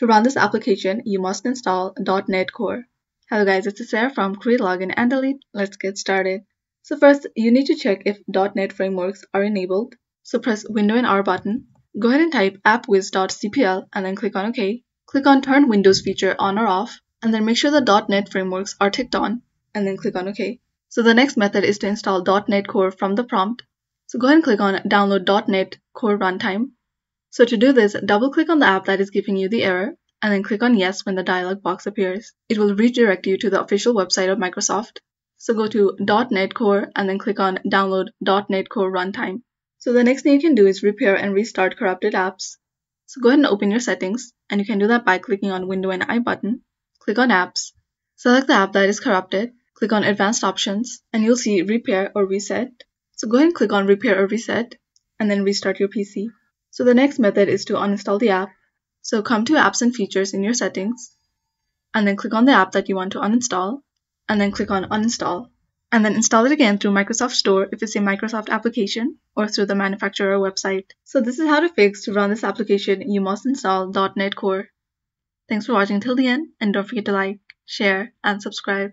To run this application, you must install .NET Core. Hello guys, it's Sarah from Create, Login, and Delete. Let's get started. So first, you need to check if .NET frameworks are enabled. So press Window and R button. Go ahead and type appwiz.cpl and then click on OK. Click on Turn Windows feature on or off, and then make sure the .NET frameworks are ticked on, and then click on OK. So the next method is to install .NET Core from the prompt. So go ahead and click on Download .NET Core Runtime. So to do this, double-click on the app that is giving you the error, and then click on Yes when the dialog box appears. It will redirect you to the official website of Microsoft. So go to .NET Core and then click on Download .NET Core Runtime. So the next thing you can do is repair and restart corrupted apps. So go ahead and open your settings, and you can do that by clicking on Window and I button. Click on Apps. Select the app that is corrupted. Click on Advanced Options, and you'll see Repair or Reset. So go ahead and click on Repair or Reset, and then restart your PC. So the next method is to uninstall the app. So come to Apps and Features in your settings, and then click on the app that you want to uninstall, and then click on Uninstall. And then install it again through Microsoft Store if it's a Microsoft application, or through the manufacturer website. So this is how to run this application. You must install .NET Core. Thanks for watching till the end, and don't forget to like, share, and subscribe.